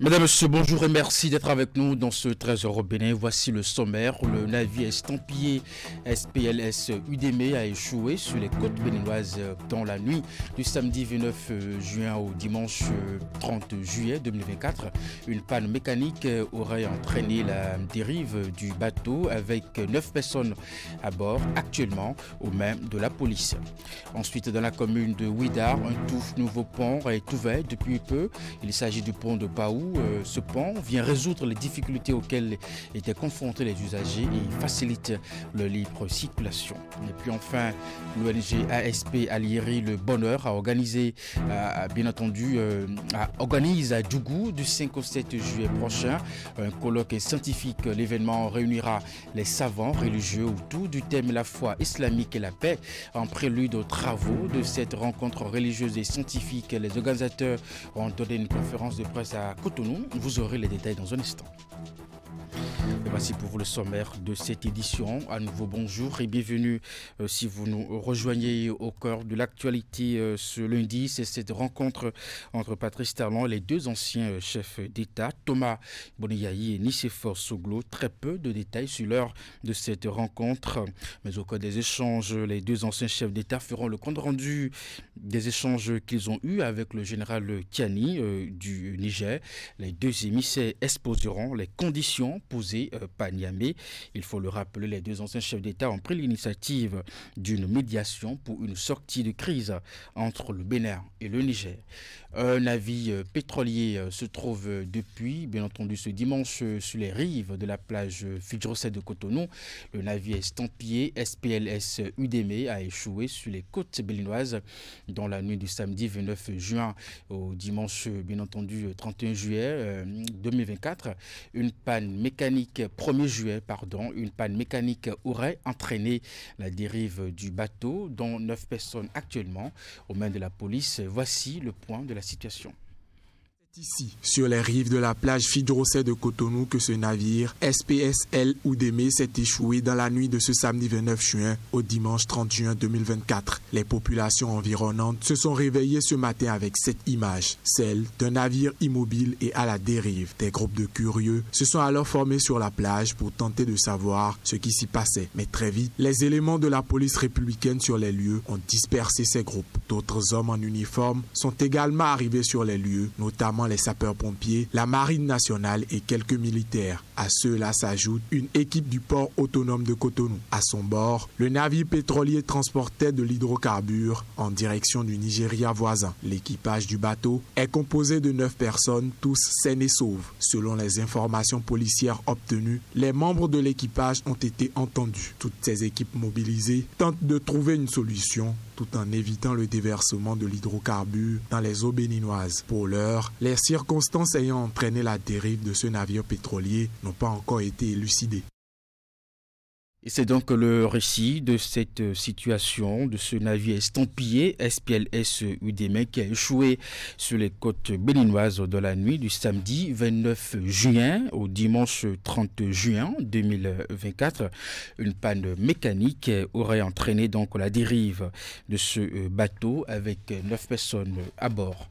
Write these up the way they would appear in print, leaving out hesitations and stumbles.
Mesdames, Messieurs, bonjour et merci d'être avec nous dans ce Trésor au Bénin. Voici le sommaire. Le navire estampillé SPLS Udeme a échoué sur les côtes béninoises dans la nuit du samedi 29 juin au dimanche 30 juillet 2024. Une panne mécanique aurait entraîné la dérive du bateau avec 9 personnes à bord actuellement aux mains de la police. Ensuite, dans la commune de Ouidar, un tout nouveau pont est ouvert depuis peu. Il s'agit du pont de Baou. Ce pont vient résoudre les difficultés auxquelles étaient confrontés les usagers et facilite leur libre circulation. Et puis enfin, l'ONG ASP Alieri Le Bonheur a organisé, organise à Djougou du 5 au 7 juillet prochain un colloque scientifique. L'événement réunira les savants religieux autour du thème la foi islamique et la paix. En prélude aux travaux de cette rencontre religieuse et scientifique, les organisateurs ont donné une conférence de presse à Cotonou. Vous aurez les détails dans un instant. Et voici pour vous le sommaire de cette édition. À nouveau bonjour et bienvenue si vous nous rejoignez au cœur de l'actualité ce lundi. C'est cette rencontre entre Patrice Talon et les deux anciens chefs d'État, Thomas Boniayi et Nicéphore Soglo. Très peu de détails sur l'heure de cette rencontre. Mais au cours des échanges, les deux anciens chefs d'État feront le compte rendu des échanges qu'ils ont eus avec le général Tiani du Niger. Les deux émissaires exposeront les conditions posées par Niamey. Il faut le rappeler, les deux anciens chefs d'État ont pris l'initiative d'une médiation pour une sortie de crise entre le Bénin et le Niger. Un navire pétrolier se trouve depuis, bien entendu, ce dimanche sur les rives de la plage Fidjrosset de Cotonou. Le navire estampillé SPLS Udeme a échoué sur les côtes béninoises dans la nuit du samedi 29 juin au dimanche, bien entendu, 31 juillet 2024. Une panne mécanique aurait entraîné la dérive du bateau, dont 9 personnes actuellement aux mains de la police. Voici le point de la situation. C'est ici, sur les rives de la plage Fidjrosset de Cotonou, que ce navire SPSL Udeme s'est échoué dans la nuit de ce samedi 29 juin au dimanche 30 juin 2024. Les populations environnantes se sont réveillées ce matin avec cette image, celle d'un navire immobile et à la dérive. Des groupes de curieux se sont alors formés sur la plage pour tenter de savoir ce qui s'y passait. Mais très vite, les éléments de la police républicaine sur les lieux ont dispersé ces groupes. D'autres hommes en uniforme sont également arrivés sur les lieux, notamment les sapeurs-pompiers, la marine nationale et quelques militaires. À ceux-là s'ajoute une équipe du port autonome de Cotonou. À son bord, le navire pétrolier transportait de l'hydrocarbure en direction du Nigeria voisin. L'équipage du bateau est composé de 9 personnes, tous saines et sauves. Selon les informations policières obtenues, les membres de l'équipage ont été entendus. Toutes ces équipes mobilisées tentent de trouver une solution tout en évitant le déversement de l'hydrocarbure dans les eaux béninoises. Pour l'heure, les circonstances ayant entraîné la dérive de ce navire pétrolier n'ont pas encore été élucidées. Et c'est donc le récit de cette situation, de ce navire estampillé SPLS Udeme qui a échoué sur les côtes béninoises dans la nuit du samedi 29 juin au dimanche 30 juin 2024. Une panne mécanique aurait entraîné donc la dérive de ce bateau avec 9 personnes à bord.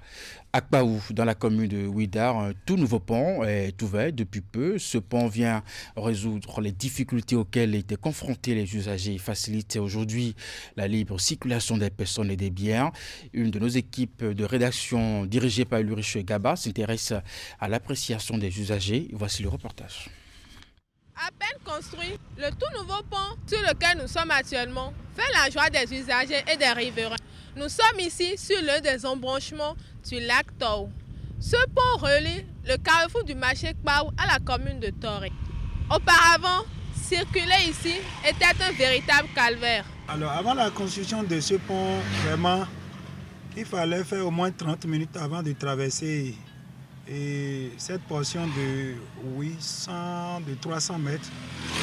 À Kpaou, dans la commune de Ouidar, un tout nouveau pont est ouvert depuis peu. Ce pont vient résoudre les difficultés auxquelles étaient confrontés les usagers et facilite aujourd'hui la libre circulation des personnes et des biens. Une de nos équipes de rédaction dirigée par Ulrich Gaba s'intéresse à l'appréciation des usagers. Voici le reportage. À peine construit, le tout nouveau pont sur lequel nous sommes actuellement fait la joie des usagers et des riverains. Nous sommes ici sur l'un des embranchements du lac Tao. Ce pont relie le carrefour du marché Kpaou à la commune de Toré. Auparavant, circuler ici était un véritable calvaire. Alors avant la construction de ce pont, vraiment, il fallait faire au moins 30 minutes avant de traverser cette portion de 300 mètres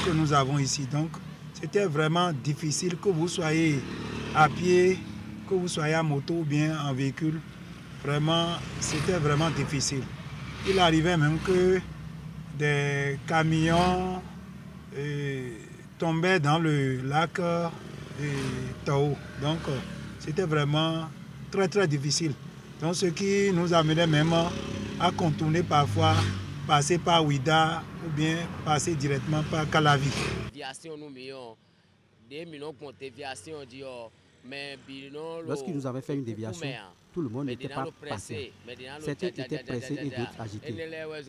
que nous avons ici. Donc c'était vraiment difficile, que vous soyez à pied, que vous soyez à moto ou bien en véhicule. Vraiment, c'était vraiment difficile. Il arrivait même que des camions tombaient dans le lac Tao. Donc, c'était vraiment très très difficile. Donc, ce qui nous amenait même à contourner parfois, passer par Ouida ou bien passer directement par Calavi. Lorsqu'ils nous avaient fait une déviation, tout le monde n'était pas patient. Certains étaient pressés et d'autres agités.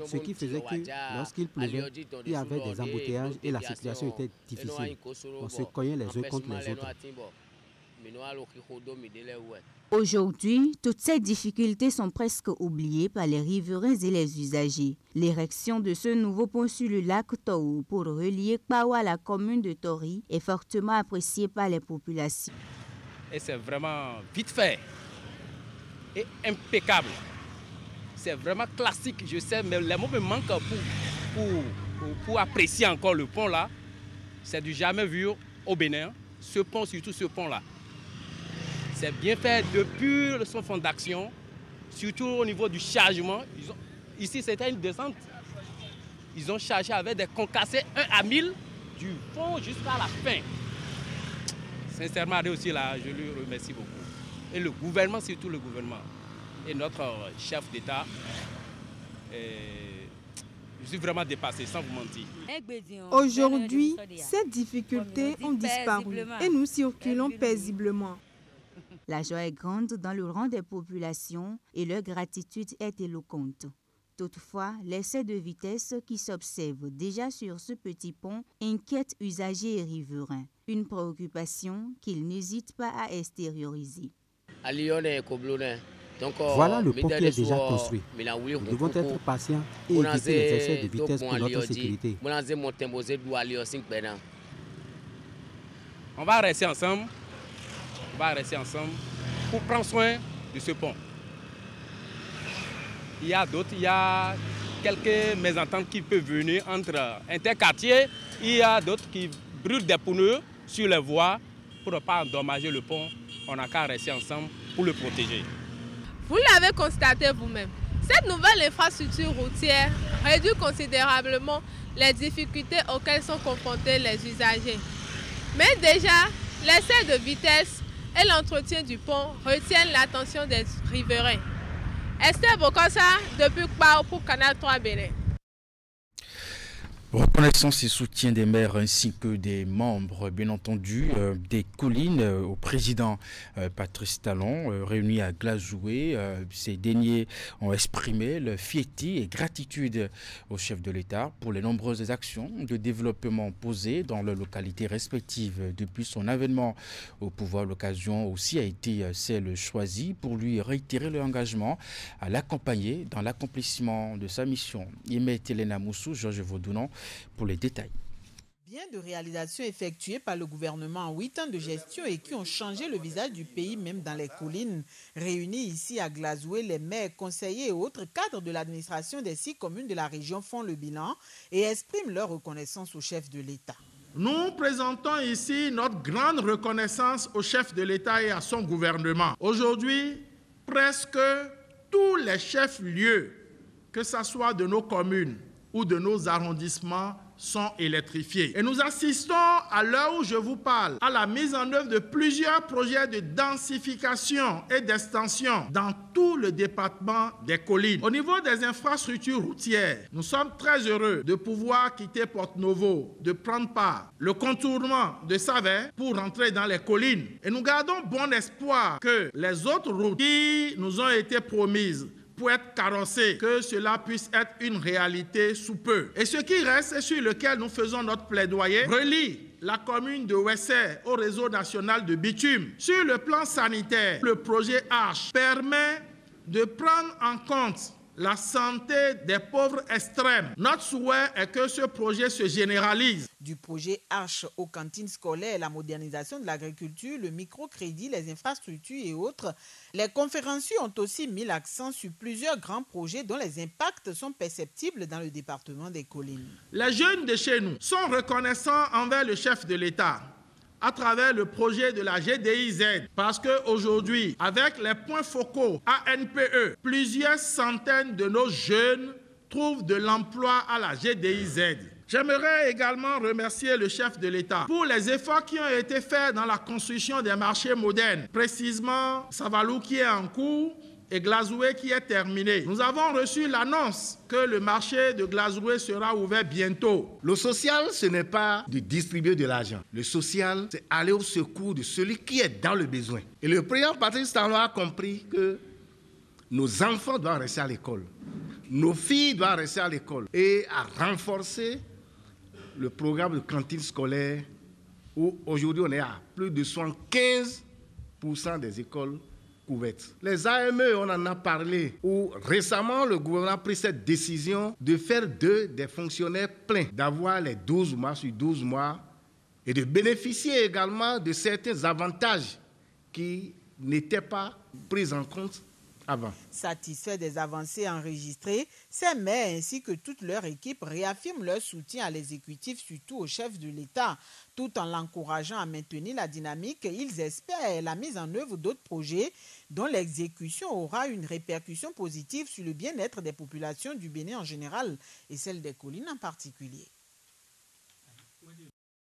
Ce qui faisait que lorsqu'il pleuvait, il y avait des embouteillages et la situation était difficile. On se cognait les uns contre les autres. Aujourd'hui, toutes ces difficultés sont presque oubliées par les riverains et les usagers. L'érection de ce nouveau pont sur le lac Taou pour relier Kpawa à la commune de Tori est fortement appréciée par les populations. Et c'est vraiment vite fait et impeccable. C'est vraiment classique, je sais, mais les mots me manquent pour apprécier encore le pont là. C'est du jamais vu au Bénin, ce pont, surtout ce pont là. C'est bien fait depuis son fond d'action, surtout au niveau du chargement. Ici, c'était une descente. Ils ont chargé avec des concassés 1 à 1000 du fond jusqu'à la fin. Sincèrement, aussi là, je lui remercie beaucoup. Et le gouvernement, surtout le gouvernement. Et notre chef d'État. Je suis vraiment dépassé, sans vous mentir. Aujourd'hui, ces difficultés ont disparu et nous circulons paisiblement. La joie est grande dans le rang des populations et leur gratitude est éloquente. Toutefois, l'excès de vitesse qui s'observe déjà sur ce petit pont inquiète usagers et riverains. Une préoccupation qu'ils n'hésitent pas à extérioriser. Voilà le pont qui est déjà construit. Nous devons être patients et éviter les excès de vitesse pour notre sécurité. On va rester ensemble. Pour prendre soin de ce pont. Il y a quelques mésententes qui peuvent venir entre interquartiers. Il y a d'autres qui brûlent des pneus sur les voies pour ne pas endommager le pont. On n'a qu'à rester ensemble pour le protéger. Vous l'avez constaté vous-même. Cette nouvelle infrastructure routière réduit considérablement les difficultés auxquelles sont confrontés les usagers. Mais déjà, l'excès de vitesse et l'entretien du pont retiennent l'attention des riverains. Esther Bokosa, depuis Kpawa pour Canal 3 Bénin. Reconnaissance et soutien des maires ainsi que des membres, bien entendu, des collines au président Patrice Talon, réunis à Glazoué. Ces derniers ont exprimé leur fierté et gratitude au chef de l'État pour les nombreuses actions de développement posées dans leurs localités respectives depuis son avènement au pouvoir. L'occasion aussi a été celle choisie pour lui réitérer leur engagement à l'accompagner dans l'accomplissement de sa mission. Yemet Elena Moussou, Georges Vaudounon, pour les détails. Bien de réalisations effectuées par le gouvernement en 8 ans de gestion et qui ont changé le visage du pays, même dans les collines. Réunis ici à Glazoué, les maires, conseillers et autres cadres de l'administration des 6 communes de la région font le bilan et expriment leur reconnaissance au chef de l'État. Nous présentons ici notre grande reconnaissance au chef de l'État et à son gouvernement. Aujourd'hui, presque tous les chefs-lieux, que ce soit de nos communes ou de nos arrondissements, sont électrifiés. Et nous assistons, à l'heure où je vous parle, à la mise en œuvre de plusieurs projets de densification et d'extension dans tout le département des collines. Au niveau des infrastructures routières, nous sommes très heureux de pouvoir quitter Porte-Novo, de prendre part le contournement de Savès pour rentrer dans les collines. Et nous gardons bon espoir que les autres routes qui nous ont été promises pour être carrossé, que cela puisse être une réalité sous peu. Et ce qui reste et sur lequel nous faisons notre plaidoyer relie la commune de Wessé au réseau national de bitume. Sur le plan sanitaire, le projet Arche permet de prendre en compte la santé des pauvres extrêmes. Notre souhait est que ce projet se généralise. Du projet Arche aux cantines scolaires, la modernisation de l'agriculture, le microcrédit, les infrastructures et autres, les conférenciers ont aussi mis l'accent sur plusieurs grands projets dont les impacts sont perceptibles dans le département des collines. Les jeunes de chez nous sont reconnaissants envers le chef de l'État à travers le projet de la GDIZ, parce qu'aujourd'hui, avec les points focaux ANPE, plusieurs centaines de nos jeunes trouvent de l'emploi à la GDIZ. J'aimerais également remercier le chef de l'État pour les efforts qui ont été faits dans la construction des marchés modernes, précisément Savalou qui est en cours et Glazoué qui est terminé. Nous avons reçu l'annonce que le marché de Glazoué sera ouvert bientôt. Le social, ce n'est pas de distribuer de l'argent. Le social, c'est aller au secours de celui qui est dans le besoin. Et le président Patrice Talon a compris que nos enfants doivent rester à l'école. Nos filles doivent rester à l'école. Et à renforcer le programme de cantine scolaire où aujourd'hui on est à plus de 75% des écoles couvertes. Les AME, on en a parlé, où récemment le gouvernement a pris cette décision de faire d'eux des fonctionnaires pleins, d'avoir les 12 mois sur 12 mois et de bénéficier également de certains avantages qui n'étaient pas pris en compte avant. Satisfaits des avancées enregistrées, ces maires ainsi que toute leur équipe réaffirment leur soutien à l'exécutif, surtout au chef de l'État. Tout en l'encourageant à maintenir la dynamique, ils espèrent la mise en œuvre d'autres projets dont l'exécution aura une répercussion positive sur le bien-être des populations du Bénin en général et celle des collines en particulier.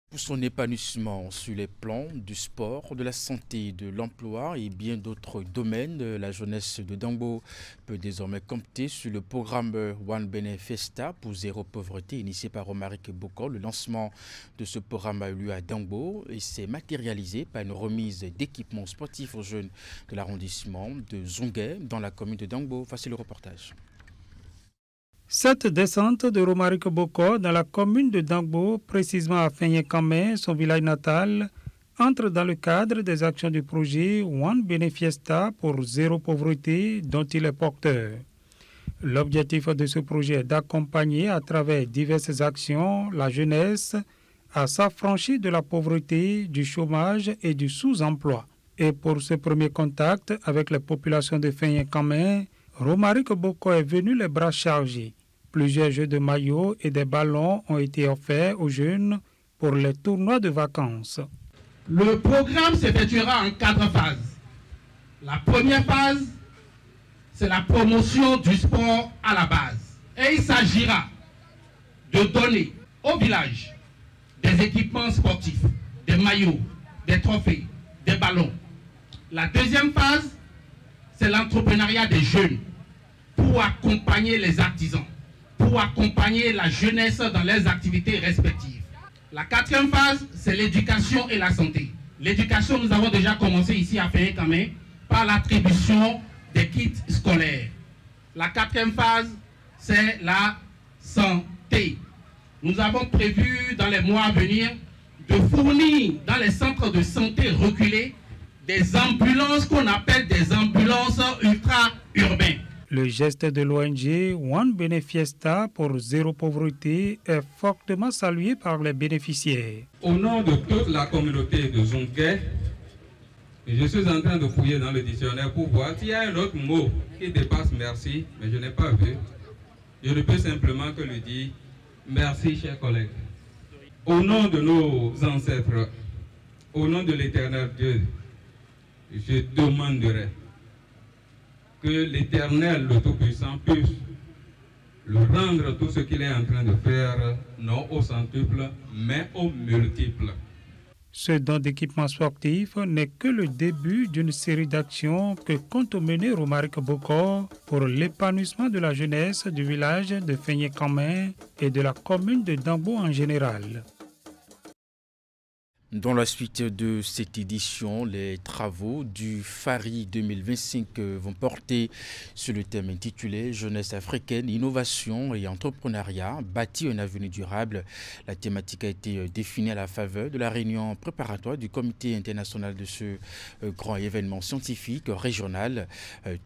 Pour son épanouissement sur les plans du sport, de la santé, de l'emploi et bien d'autres domaines, la jeunesse de Dangbo peut désormais compter sur le programme One Benin Fiesta pour zéro pauvreté initié par Romaric Boko. Le lancement de ce programme a eu lieu à Dangbo et s'est matérialisé par une remise d'équipements sportifs aux jeunes de l'arrondissement de Zongué dans la commune de Dangbo. Voici le reportage. Cette descente de Romaric Boko dans la commune de Dangbo, précisément à Fenyekame, son village natal, entre dans le cadre des actions du projet One Benin Fiesta pour zéro pauvreté dont il est porteur. L'objectif de ce projet est d'accompagner à travers diverses actions la jeunesse à s'affranchir de la pauvreté, du chômage et du sous-emploi. Et pour ce premier contact avec les populations de Fenyekame, Romaric Boko est venu les bras chargés. Plusieurs jeux de maillots et des ballons ont été offerts aux jeunes pour les tournois de vacances. Le programme s'effectuera en 4 phases. La première phase, c'est la promotion du sport à la base. Et il s'agira de donner au village des équipements sportifs, des maillots, des trophées, des ballons. La deuxième phase, c'est l'entrepreneuriat des jeunes pour accompagner les artisans, pour accompagner la jeunesse dans leurs activités respectives. La quatrième phase, c'est l'éducation et la santé. L'éducation, nous avons déjà commencé ici à Fenyekame par l'attribution des kits scolaires. La quatrième phase, c'est la santé. Nous avons prévu dans les mois à venir de fournir dans les centres de santé reculés des ambulances qu'on appelle des ambulances ultra-urbaines. Le geste de l'ONG One Benin Fiesta pour zéro pauvreté est fortement salué par les bénéficiaires. Au nom de toute la communauté de Zongué, je suis en train de fouiller dans le dictionnaire pour voir s'il y a un autre mot qui dépasse merci, mais je n'ai pas vu. Je ne peux simplement que lui dire merci, chers collègues. Au nom de nos ancêtres, au nom de l'Éternel Dieu, je demanderai que l'Éternel, le Tout-Puissant, puisse lui rendre tout ce qu'il est en train de faire, non au centuple, mais au multiple. Ce don d'équipement sportif n'est que le début d'une série d'actions que compte mener Romaric Boko pour l'épanouissement de la jeunesse du village de Fenyekame et de la commune de Dangbo en général. Dans la suite de cette édition, les travaux du FARI 2025 vont porter sur le thème intitulé « Jeunesse africaine, innovation et entrepreneuriat, bâtir un avenir durable ». La thématique a été définie à la faveur de la réunion préparatoire du comité international de ce grand événement scientifique régional.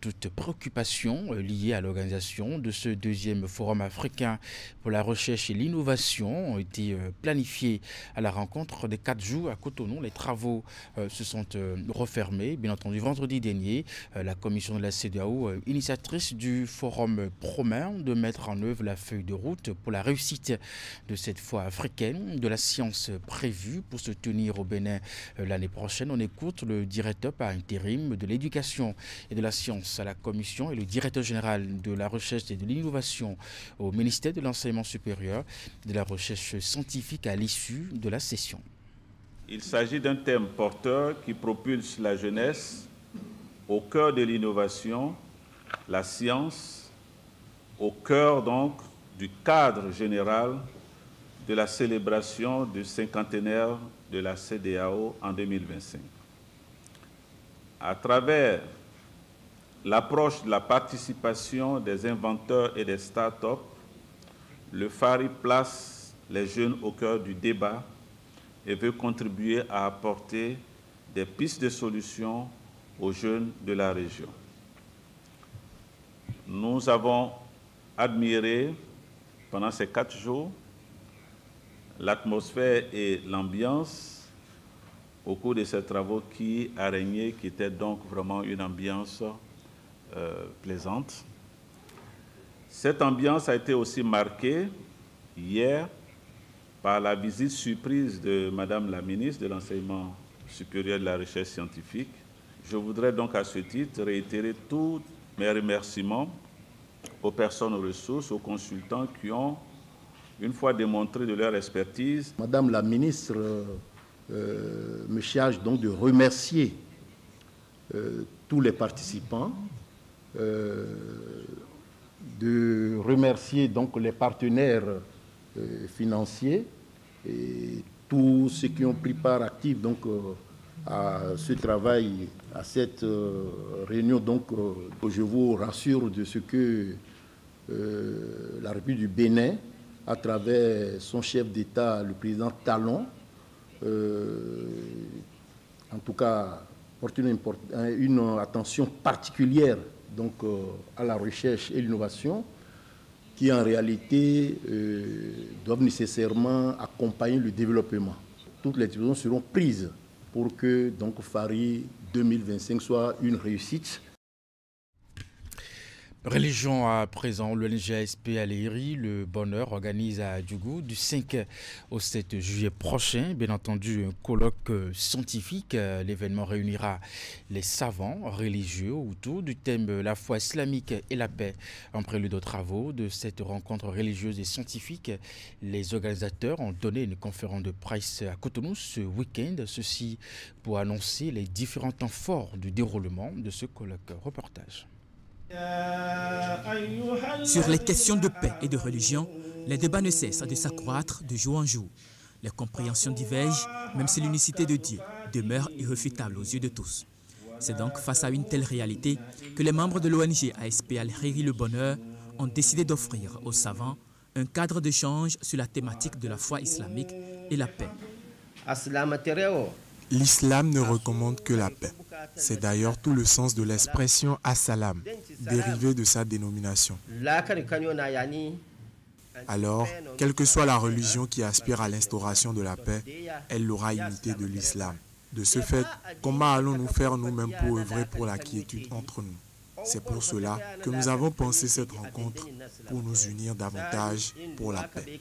Toute préoccupation liée à l'organisation de ce deuxième forum africain pour la recherche et l'innovation ont été planifiées à la rencontre des 4 jours à Cotonou. Les travaux se sont refermés. Bien entendu, vendredi dernier, la commission de la CEDEAO, initiatrice du forum, promet de mettre en œuvre la feuille de route pour la réussite de cette foire africaine de la science prévue pour se tenir au Bénin l'année prochaine. On écoute le directeur par intérim de l'éducation et de la science à la commission et le directeur général de la recherche et de l'innovation au ministère de l'enseignement supérieur et de la recherche scientifique à l'issue de la session. Il s'agit d'un thème porteur qui propulse la jeunesse au cœur de l'innovation la science au cœur donc du cadre général de la célébration du cinquantenaire de la CEDEAO en 2025. À travers l'approche de la participation des inventeurs et des start-up, le FARI place les jeunes au cœur du débat et veut contribuer à apporter des pistes de solutions aux jeunes de la région. Nous avons admiré pendant ces 4 jours l'atmosphère et l'ambiance au cours de ces travaux qui a régné, qui était donc vraiment une ambiance plaisante. Cette ambiance a été aussi marquée hier par la visite surprise de Madame la ministre de l'Enseignement supérieur et de la Recherche scientifique. Je voudrais donc à ce titre réitérer tous mes remerciements aux personnes ressources, aux consultants qui ont, une fois démontré de leur expertise. Madame la ministre me charge donc de remercier tous les participants, de remercier donc les partenaires financiers et tous ceux qui ont pris part active donc à ce travail, à cette réunion. Donc je vous rassure de ce que la République du Bénin, à travers son chef d'État, le président Talon, en tout cas porte une attention particulière donc, à la recherche et l'innovation, qui en réalité doivent nécessairement accompagner le développement. Toutes les décisions seront prises pour que donc, FARI 2025 soit une réussite. Religion à présent, l'ONG ASP Aléry, le Bonheur, organise à Djougou du 5 au 7 juillet prochain, bien entendu, un colloque scientifique. L'événement réunira les savants religieux autour du thème la foi islamique et la paix. En prélude aux travaux de cette rencontre religieuse et scientifique, les organisateurs ont donné une conférence de presse à Cotonou ce week-end, ceci pour annoncer les différents temps forts du déroulement de ce colloque. Reportage. Sur les questions de paix et de religion, les débats ne cessent de s'accroître de jour en jour. Les compréhensions divergent, même si l'unicité de Dieu demeure irréfutable aux yeux de tous. C'est donc face à une telle réalité que les membres de l'ONG ASP Aléry Le Bonheur ont décidé d'offrir aux savants un cadre d'échange sur la thématique de la foi islamique et la paix. L'islam ne recommande que la paix. C'est d'ailleurs tout le sens de l'expression As-Salam, dérivée de sa dénomination. Alors, quelle que soit la religion qui aspire à l'instauration de la paix, elle l'aura imité de l'islam. De ce fait, comment allons-nous faire nous-mêmes pour œuvrer pour la quiétude entre nous? C'est pour cela que nous avons pensé cette rencontre pour nous unir davantage pour la paix.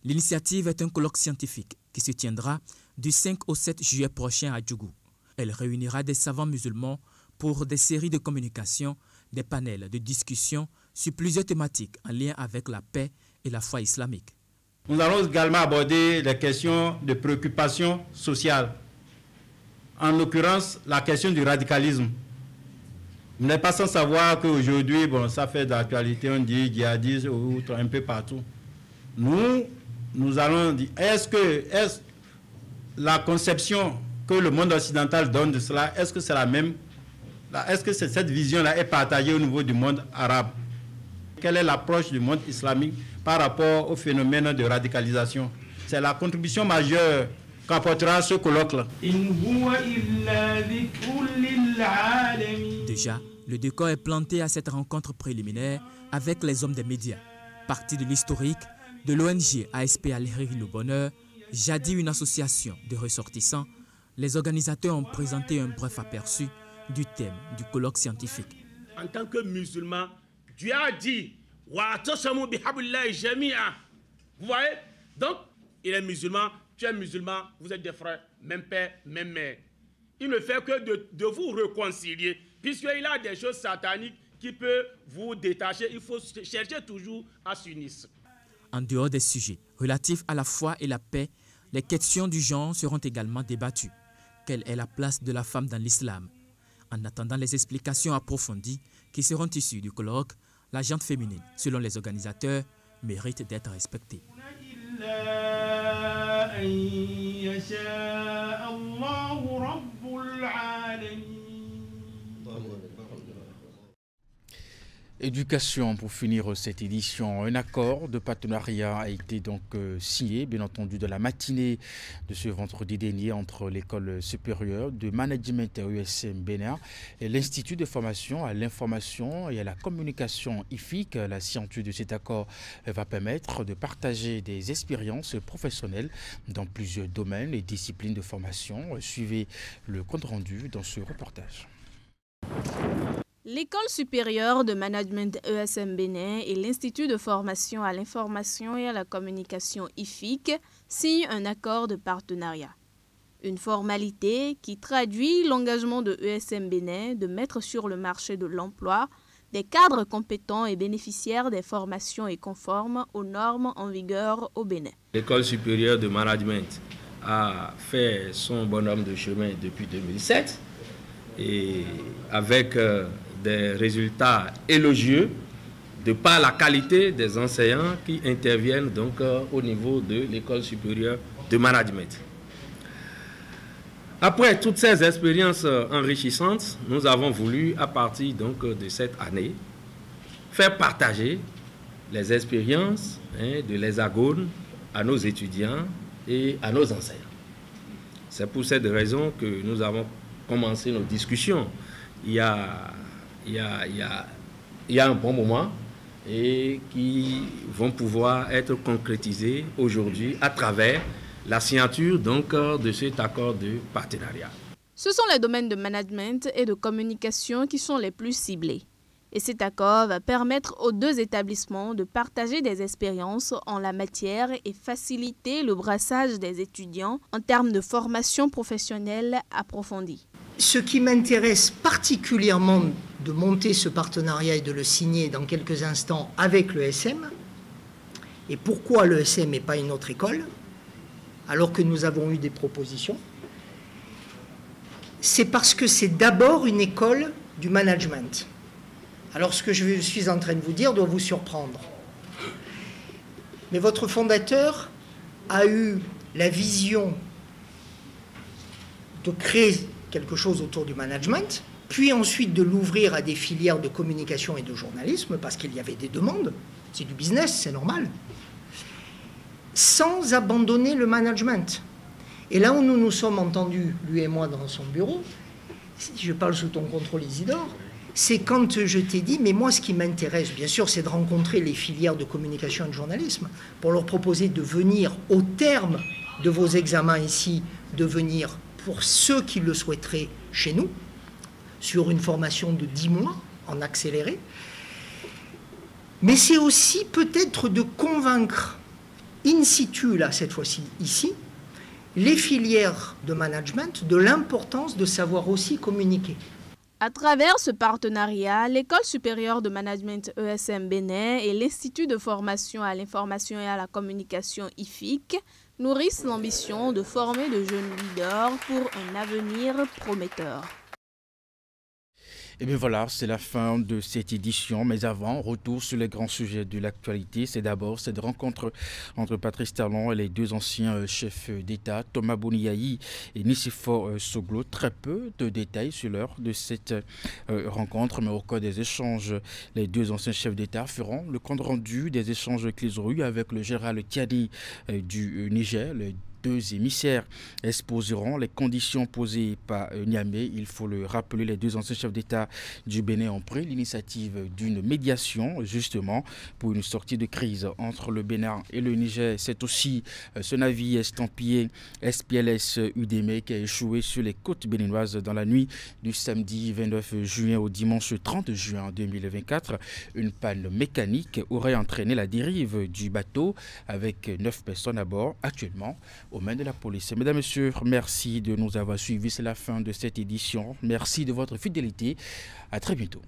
L'initiative est un colloque scientifique qui se tiendra du 5 au 7 juillet prochain à Djougou. Elle réunira des savants musulmans pour des séries de communications, des panels de discussion sur plusieurs thématiques en lien avec la paix et la foi islamique. Nous allons également aborder les questions de préoccupation sociale. En l'occurrence, la question du radicalisme. Vous n'êtes pas sans savoir qu'aujourd'hui, ça fait d'actualité, on dit djihadisme ou un peu partout. Nous allons dire, est-ce la conception que le monde occidental donne de cela, est-ce que c'est la même? Est-ce que cette vision-là est partagée au niveau du monde arabe? Quelle est l'approche du monde islamique par rapport au phénomène de radicalisation? C'est la contribution majeure qu'apportera ce colloque-là. Déjà, le décor est planté à cette rencontre préliminaire avec les hommes des médias. Partie de l'historique de l'ONG ASP Aléry Le Bonheur, jadis une association de ressortissants, les organisateurs ont présenté un bref aperçu du thème du colloque scientifique. En tant que musulman, Dieu a dit « Wa'tasamu bihablillahi jami'a ». Vous voyez? Donc, il est musulman, tu es musulman, vous êtes des frères, même père, même mère. Il ne fait que de vous réconcilier, puisqu'il a des choses sataniques qui peuvent vous détacher. Il faut chercher toujours à s'unir. En dehors des sujets relatifs à la foi et la paix, les questions du genre seront également débattues. Quelle est la place de la femme dans l'islam? En attendant les explications approfondies qui seront issues du colloque, la gente féminine, selon les organisateurs, mérite d'être respectée. Éducation, pour finir cette édition, un accord de partenariat a été donc signé, bien entendu, de la matinée de ce vendredi dernier entre l'école supérieure de management ESM Bénin et l'Institut de formation à l'information et à la communication IFIC. La signature de cet accord va permettre de partager des expériences professionnelles dans plusieurs domaines et disciplines de formation. Suivez le compte rendu dans ce reportage. L'école supérieure de management ESM Bénin et l'Institut de formation à l'information et à la communication IFIC signent un accord de partenariat. Une formalité qui traduit l'engagement de ESM Bénin de mettre sur le marché de l'emploi des cadres compétents et bénéficiaires des formations et conformes aux normes en vigueur au Bénin. L'école supérieure de management a fait son bonhomme de chemin depuis 2007 et avec des résultats élogieux de par la qualité des enseignants qui interviennent donc au niveau de l'école supérieure de management. Après toutes ces expériences enrichissantes, nous avons voulu, à partir donc de cette année, faire partager les expériences de l'Hexagone à nos étudiants et à nos enseignants. C'est pour cette raison que nous avons commencé nos discussions il y a un bon moment et qui vont pouvoir être concrétisés aujourd'hui à travers la signature donc de cet accord de partenariat. Ce sont les domaines de management et de communication qui sont les plus ciblés. Et cet accord va permettre aux deux établissements de partager des expériences en la matière et faciliter le brassage des étudiants en termes de formation professionnelle approfondie. Ce qui m'intéresse particulièrement de monter ce partenariat et de le signer dans quelques instants avec l'ESM, et pourquoi l'ESM et pas une autre école, alors que nous avons eu des propositions, c'est parce que c'est d'abord une école du management. Alors ce que je suis en train de vous dire doit vous surprendre. Mais votre fondateur a eu la vision de créer quelque chose autour du management, puis ensuite de l'ouvrir à des filières de communication et de journalisme, parce qu'il y avait des demandes, c'est du business, c'est normal, sans abandonner le management. Et là où nous nous sommes entendus, lui et moi, dans son bureau, je parle sous ton contrôle, Isidore, c'est quand je t'ai dit, mais moi, ce qui m'intéresse, bien sûr, c'est de rencontrer les filières de communication et de journalisme pour leur proposer de venir, au terme de vos examens ici, de venir, pour ceux qui le souhaiteraient, chez nous, sur une formation de 10 mois, en accéléré. Mais c'est aussi peut-être de convaincre, in situ, là, cette fois-ci, ici, les filières de management de l'importance de savoir aussi communiquer. À travers ce partenariat, l'École supérieure de management ESM Bénin et l'Institut de formation à l'information et à la communication IFIC nourrissent l'ambition de former de jeunes leaders pour un avenir prometteur. Et bien voilà, c'est la fin de cette édition. Mais avant, retour sur les grands sujets de l'actualité. C'est d'abord cette rencontre entre Patrice Talon et les deux anciens chefs d'État, Thomas Boniaï et Nicéphore Soglo. Très peu de détails sur l'heure de cette rencontre, mais au cours des échanges, les deux anciens chefs d'État feront le compte rendu des échanges qu'ils ont eus avec le général Tiani du Niger. Les deux émissaires exposeront les conditions posées par Niamey. Il faut le rappeler, les deux anciens chefs d'État du Bénin ont pris l'initiative d'une médiation justement pour une sortie de crise entre le Bénin et le Niger. C'est aussi ce navire estampillé SPLS UDM qui a échoué sur les côtes béninoises dans la nuit du samedi 29 juin au dimanche 30 juin 2024. Une panne mécanique aurait entraîné la dérive du bateau avec 9 personnes à bord actuellement aux mains de la police. Mesdames, Messieurs, merci de nous avoir suivis. C'est la fin de cette édition. Merci de votre fidélité. À très bientôt.